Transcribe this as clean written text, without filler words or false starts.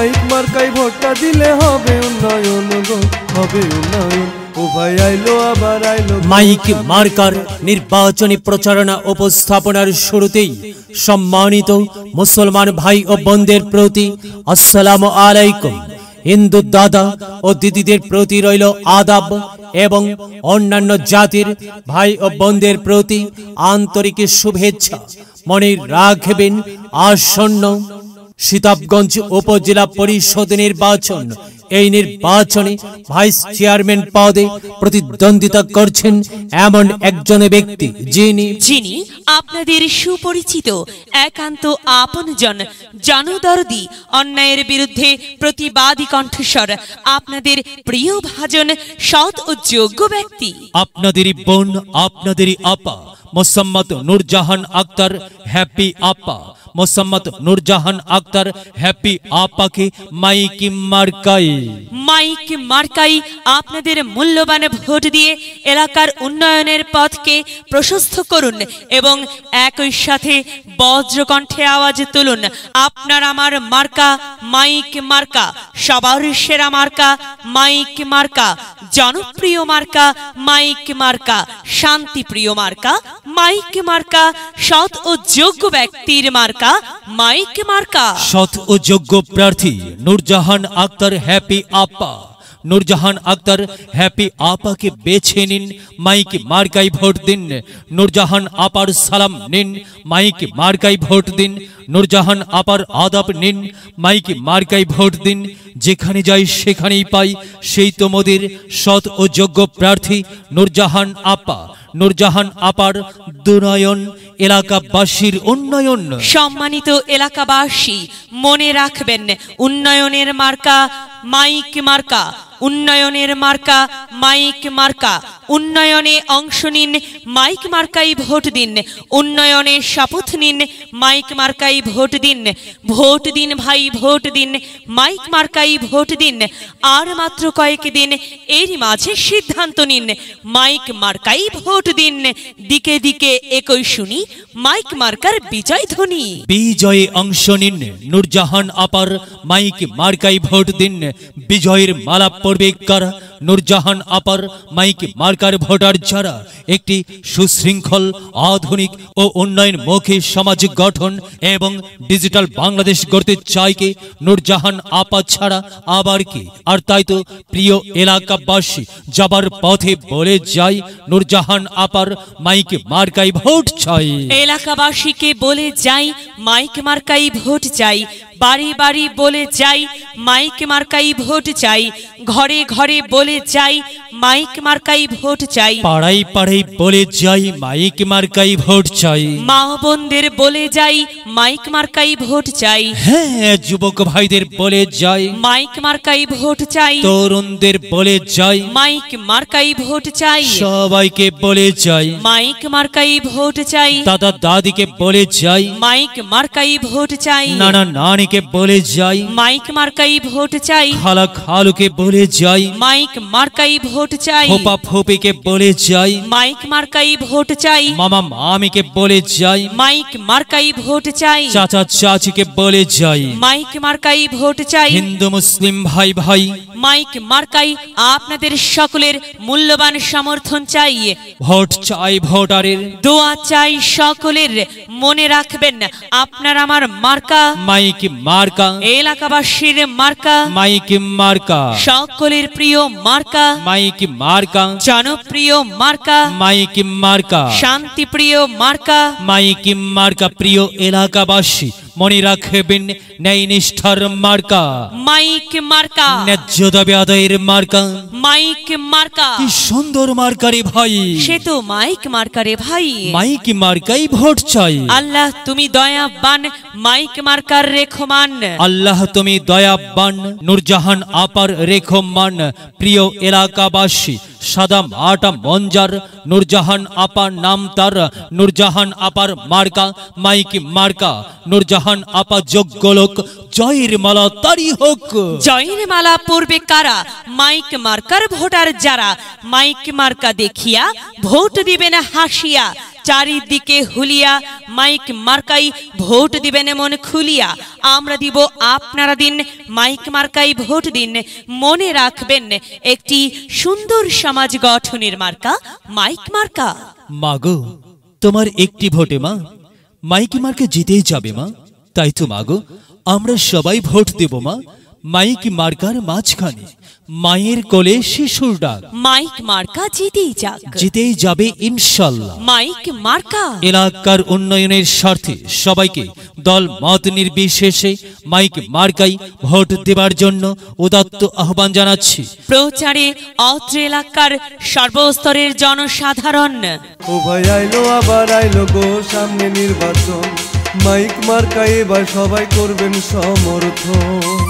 Mic মার্কাই ভোটটা দিলে হবে উন্নয়ন গো, হবে উন্নয়ন। ও ভাই আইলো আবার আইলো। মাইক মার্কার নির্বাচনী প্রচারণা উপস্থাপনার শুরুতেই সম্মানিত মুসলমান ভাই ও বোনদের প্রতি আসসালামু আলাইকুম। হিন্দু দাদা ও দিদিদের প্রতি রইল আদাব এবং অন্যান্য জাতির ভাই ও বোনদের প্রতি আন্তরিক শুভেচ্ছা। মনে রাখবেন, আসন্ন সীতাবগঞ্জ উপজেলা পরিষদ নির্বাচন, এই নির্বাচনে ভাইস চেয়ারম্যান পদে প্রতিদ্বন্দ্বিতা করছেন এমন একজন ব্যক্তি যিনি আপনাদের সুপরিচিত একান্ত আপনজন, জনদরদি, অন্যায়ের বিরুদ্ধে প্রতিবাদী কণ্ঠস্বর, আপনাদের প্রিয় ভাজন, সৎ ও যোগ্য ব্যক্তি, আপনাদেরই বোন, আপনাদেরই আপা মোসাম্মদ নূরজাহান আক্তার হ্যাপি আপা। মোসাম্মদ নূরজাহান আক্তার হ্যাপি আপাকে মাইক মার্কাই আপনাদের মূল্যবান ভোট দিয়ে এলাকার উন্নয়নের পথকে প্রশস্ত করুন এবং একই সাথে বজ্রকণ্ঠে আওয়াজ তুলুন, আপনার আমার মার্কা মাইক মার্কা, সবার সেরা মার্কা মাইক মার্কা, জনপ্রিয় মার্কা মাইক মার্কা, শান্তিপ্রিয় মার্কা মাইক মার্কা, সৎ ও যোগ্য ব্যক্তির মার্কা মাইক মার্কা। সৎ ও যোগ্য প্রার্থী নূরজাহান আক্তার হ্যাপি আপা। নূরজাহান আক্তার হ্যাপি আপাকে বেছে নিন, মাইক মার্কাই ভোট দিন। নূরজাহান আপার সালাম নিন, মাইক মার্কাই ভোট দিন। নূরজাহান আপার আদাব নিন, মাইক মার্কাই ভোট দিন। যেখানে যাই সেখানেই পাই সেই তো মোদের সৎ ও যোগ্য প্রার্থী নূরজাহান আপা। নূরজাহান আপার দুনয়ন, এলাকাবাসীর উন্নয়ন। সম্মানিত এলাকাবাসী, মনে রাখবেন, উন্নয়নের মার্কা মাইক মার্কা, উন্নয়নের মার্কা মাইক মার্কা। উন্নয়নে অংশ নিন, মাইক মার্কাই ভোট দিন। উন্নয়নে শপথ নিন, মাইক মার্কাই ভোট দিন। ভোট দিন ভাই, ভোট দিন, মাইক মার্কাই ভোট দিন। আর মাত্র কয়েক দিন, এরই মাঝে সিদ্ধান্ত নিন, মাইক মার্কাই ভোট দিন। দিকে দিকে একই শুনি মাইক মার্কার বিজয় ধ্বনি। বিজয়ে অংশ নিন, নূরজাহান আপার মাইক মার্কাই ভোট দিন। বিজয়ের মালা পড়বে কারা? নূরজাহান আপার মাইক মার্কার ভোটার যারা একটি সুশৃঙ্খল, আধুনিক ও উন্নয়নমুখী সমাজ গঠন এবং ডিজিটাল বাংলাদেশ গড়তে চায় কে? নূরজাহান আপা ছাড়া আবার কি? আর তাই তো প্রিয় এলাকাবাসী, যাবার পথে বলে যাই, নূরজাহান আপার মাইক মার্কাই ভোট চাই। এলাকাবাসীকে বলে যাই, মাইক মার্কাই ভোট চাই। বাড়ি বাড়ি বলে যাই, মাইক মার্কাই ভোট চাই। ঘরে ঘরে বলে যাই, মাইক মার্কাই ভোট চাই। পাড়ায় পাড়ায় বলে যাই, মাইক মার্কাই ভোট চাই। মা বোনদের বলে যাই, মাইক মার্কাই ভোট চাই। হ্যাঁ, যুবক ভাইদের বলে যাই, মাইক মার্কাই ভোট চাই। তরুণদের বলে যাই, মাইক মার্কাই ভোট চাই। সবাইকে বলে যাই, মাইক মার্কাই ভোট চাই। দাদা দাদিকে বলে যাই, মাইক মার্কাই ভোট চাই। নানা নানিকে বলে যাই, মাইক মার্কাই ভোট চাই। খালা খালুকে বলে যাই, মাইক মার্কাই ভোট চাই। ফোপা ফোপিকে বলে যাই, মাইক মার্কাই ভোট চাই। মামা মামিকে বলে যাই, মাইক মার্কাই ভোট চাই। চাচা চাচিকে বলে যাই, মাইক মার্কাই ভোট চাই। হিন্দু মুসলিম ভাই ভাই, মাইক মার্কাই আপনাদের সকলের মূল্যবান সমর্থন চাই। ভোট চাই ভোটারের, দোয়া চাই সকলের। মনে রাখবেন, আপনার আমার মার্কা মাইক মার্কা, এলাকাবাসীর মার্কা মাইক মার্কা, সকলের প্রিয় মার্কা মাইক মার্কা, জনপ্রিয় মার্কা মাইক মার্কা, শান্তিপ্রিয় মার্কা মাইক মার্কা। প্রিয় এলাকাবাসী, মনে রাখবেন, ন্যায় নিষ্ঠার মার্কা মাইক মার্কা, ন্যায্য দাবি আদায়ের মার্কা মাইক মার্কা। কি সুন্দর মার্কারে ভাই, সে তো মাইক মার্কারে ভাই। মাইক মার্কাই ভোট চাই। আল্লাহ তুমি দয়াবান, মাইক মার্কার রেখমান। আল্লাহ তুমি দয়াবান, নূরজাহান আপার রেখমান। প্রিয় এলাকাবাসী, সাদা মাটা মঞ্জার নূরজাহান আপার নাম তার। নূরজাহান আপার মার্কা মাইক মার্কা। নূরজাহান আপা যোগ্য লোক, জয়ের মালা তারি হোক। জয়ের মালা পড়বে কারা? মাইক মার্কার ভোটার যারা। মাইক মার্কা দেখিয়া ভোট দিবেন হাসিয়া। চারিদিকে হুলিয়া মাইক মার্কাই ভোট দিবেন মন খুলিয়া। আমরা দিব, আপনারা দিন, মাইক মার্কাই ভোট দিন। মনে রাখবেন একটি সুন্দর সমাজ গঠনের মার্কা মাইক মার্কা। মাগো, তোমার একটি ভোটে মা মাইক মার্কা জিতেই যাবে মা। তাই তো মাগো, আমরা সবাই ভোট দেব মা মাইক মার্কার মাঝখানে। মায়ের কোলে শিশুর ডাক, মাইক মার্কা জিতেই যাক, জিতেই যাবে ইনশাল্লাহ। মাইক মার্কা এলাকার উন্নয়নের স্বার্থে সবাইকে দল মত নির্বিশেষে মাইক মার্কাই ভোট দেবার জন্য উদাত্ত আহ্বান জানাচ্ছি। প্রচারে অত্র এলাকার সর্বস্তরের জনসাধারণ। ও ভাই আইলো আবার আইলো গো সামনে নির্বাচন, মাইক মার্কা এবার সবাই করবেন সমর্থন।